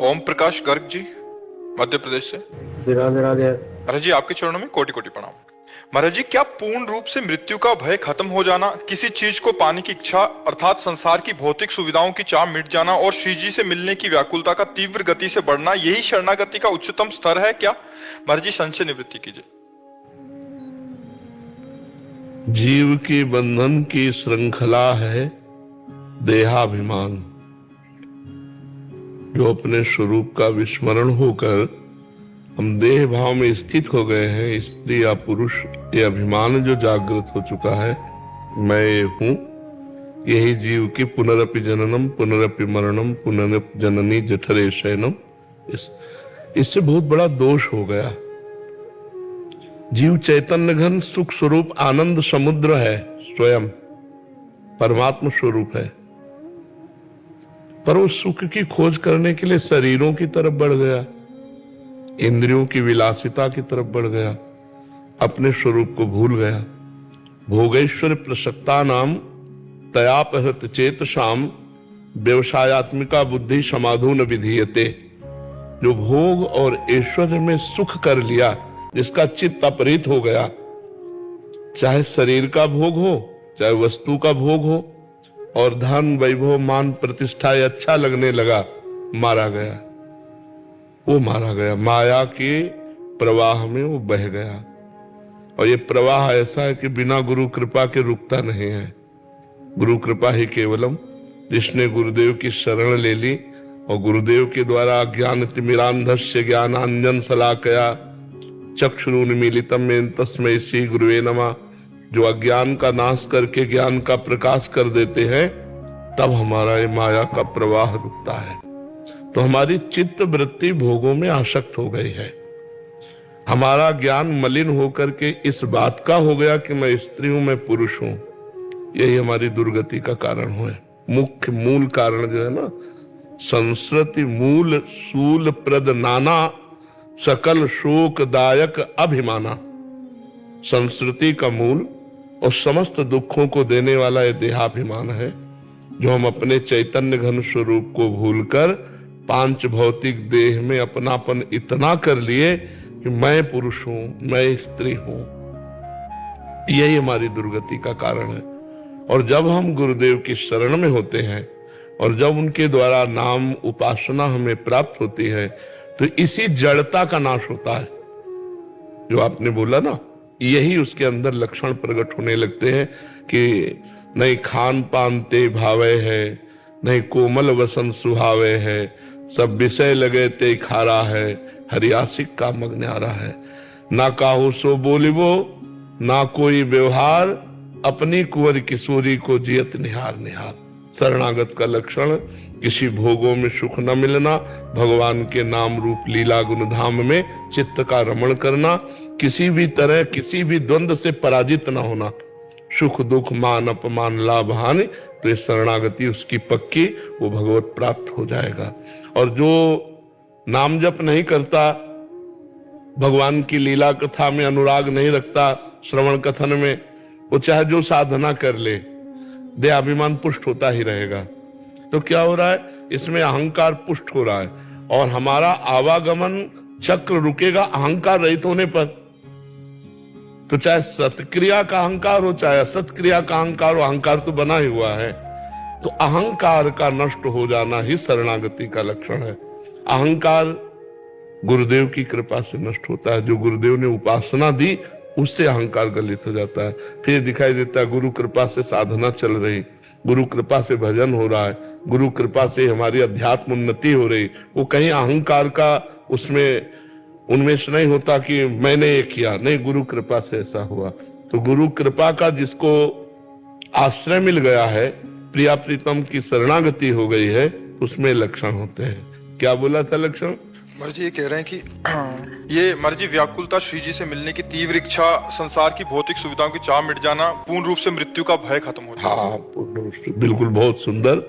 ओम प्रकाश गर्ग जी, मध्य प्रदेश से। राधे राधे। महाराज जी, आपके चरणों में कोटि कोटि प्रणाम। महाराज जी, क्या पूर्ण रूप से मृत्यु का भय खत्म हो जाना, किसी चीज को पाने की इच्छा अर्थात संसार की भौतिक सुविधाओं की चाह मिट जाना और श्री जी से मिलने की व्याकुलता का तीव्र गति से बढ़ना, यही शरणागति का उच्चतम स्तर है क्या? महाराज जी, संशय निवृत्ति कीजिए। जीव की बंधन की श्रृंखला है देहाभिमान, जो अपने स्वरूप का विस्मरण होकर हम देह भाव में स्थित हो गए हैं। स्त्री या पुरुष, ये अभिमान जो जागृत हो चुका है, मैं ये हूं, यही जीव की पुनरपि जननम पुनरपि मरणम पुनरपि जननी जठरे शयनम, इससे बहुत बड़ा दोष हो गया। जीव चैतन्य घन सुख स्वरूप आनंद समुद्र है, स्वयं परमात्मा स्वरूप है, पर वो सुख की खोज करने के लिए शरीरों की तरफ बढ़ गया, इंद्रियों की विलासिता की तरफ बढ़ गया, अपने स्वरूप को भूल गया। भोगेश्वर प्रसक्ता नाम तयापहृत चेतसाम व्यवसायत्मिका बुद्धि समाधून विधीयते। जो भोग और ऐश्वर्य में सुख कर लिया, जिसका चित्त अपहृत हो गया, चाहे शरीर का भोग हो चाहे वस्तु का भोग हो, और धन वैभव मान प्रतिष्ठा अच्छा लगने लगा, मारा गया। वो मारा गया, माया के प्रवाह में वो बह गया। और ये प्रवाह ऐसा है कि बिना गुरु कृपा के रुकता नहीं है। गुरु कृपा ही केवलम, जिसने गुरुदेव की शरण ले ली और गुरुदेव के द्वारा ज्ञान तिमिरांधस्य ज्ञानांजन शलाकया चक्षुरुन्मीलितम मेन तस्मै श्री गुरुवे नमः, जो अज्ञान का नाश करके ज्ञान का प्रकाश कर देते हैं, तब हमारा ये माया का प्रवाह रुकता है। तो हमारी चित्त वृत्ति भोगों में आसक्त हो गई है। हमारा ज्ञान मलिन होकर के इस बात का हो गया कि मैं स्त्री हूं, मैं पुरुष हूं। यही हमारी दुर्गति का कारण है। मुख्य मूल कारण जो है ना, संस्कृति मूल सूल प्रद नाना सकल शोकदायक अभिमाना। संस्कृति का मूल और समस्त दुखों को देने वाला यह देहाभिमान है, जो हम अपने चैतन्य घन स्वरूप को भूलकर पांच भौतिक देह में अपनापन इतना कर लिए कि मैं पुरुष हूं, मैं स्त्री हूं। यही हमारी दुर्गति का कारण है। और जब हम गुरुदेव की शरण में होते हैं और जब उनके द्वारा नाम उपासना हमें प्राप्त होती है, तो इसी जड़ता का नाश होता है। जो आपने बोला ना, यही उसके अंदर लक्षण प्रकट होने लगते हैं कि नहीं खान पान ते भावे है, नहीं कोमल वसन सुहावे है, सब विषय लगे ते खारा है, हरियासिक का मग न्यारा है। ना काहू सो बोलिबो ना कोई व्यवहार, अपनी कुंवर किशोरी को जियत निहार निहार। शरणागत का लक्षण किसी भोगों में सुख न मिलना, भगवान के नाम रूप लीला गुण धाम में चित्त का रमण करना, किसी भी तरह किसी भी द्वंद्व से पराजित न होना, सुख दुख मान अपमान लाभ हानि, तो ये शरणागति उसकी पक्की, वो भगवत प्राप्त हो जाएगा। और जो नाम जप नहीं करता, भगवान की लीला कथा में अनुराग नहीं रखता, श्रवण कथन में, वो चाहे जो साधना कर ले, देहाभिमान पुष्ट होता ही रहेगा। तो क्या हो रहा है, इसमें अहंकार पुष्ट हो रहा है और हमारा आवागमन चक्र रुकेगा अहंकार रहित होने पर। तो चाहे सत्क्रिया का अहंकार हो चाहे असत्क्रिया का अहंकार हो, अहंकार तो बना ही हुआ है। तो अहंकार का नष्ट हो जाना ही शरणागति का लक्षण है। अहंकार गुरुदेव की कृपा से नष्ट होता है। जो गुरुदेव ने उपासना दी, उससे अहंकार गलित हो जाता है। फिर दिखाई देता है गुरु कृपा से साधना चल रही, गुरु कृपा से भजन हो रहा है, गुरु कृपा से हमारी अध्यात्म उन्नति हो रही। वो कहीं अहंकार का उसमें उन्मेष नहीं होता कि मैंने ये किया, नहीं, गुरु कृपा से ऐसा हुआ। तो गुरु कृपा का जिसको आश्रय मिल गया है, प्रिया प्रीतम की शरणागति हो गई है, उसमें लक्षण होते हैं। क्या बोला था लक्षण? महाराज जी, ये कह रहे हैं कि ये महाराज जी व्याकुलता, श्री जी से मिलने की तीव्र इच्छा, संसार की भौतिक सुविधाओं की चाह मिट जाना, पूर्ण रूप से मृत्यु का भय खत्म हो जाना। हाँ, पूर्ण रूप से, बिल्कुल। बहुत सुंदर,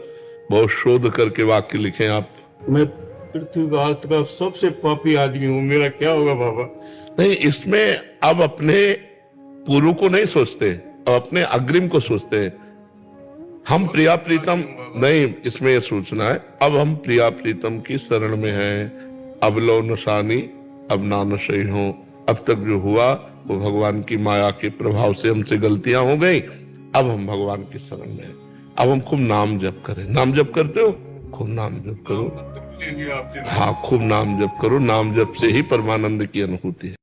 बहुत शोध करके वाक्य लिखे आप। मैं पृथ्वी का सबसे पापी आदमी हूँ, मेरा क्या होगा बाबा? नहीं, इसमें अब अपने पूर्व को नहीं सोचते, अब अपने अग्रिम को सोचते हैं। हम प्रिया प्रीतम नहीं, इसमें ये सोचना है अब हम प्रिया प्रीतम की शरण में हैं। अब लो नशानी अब नानशई हो, अब तक जो हुआ वो भगवान की माया के प्रभाव से हमसे गलतियां हो गई। अब हम भगवान की शरण में हैं। अब हम खूब नाम जप करें। नाम जप करते हो? खूब नाम जप करो। हाँ, खूब नाम जप करो। नाम जप से ही परमानंद की अनुभूति है।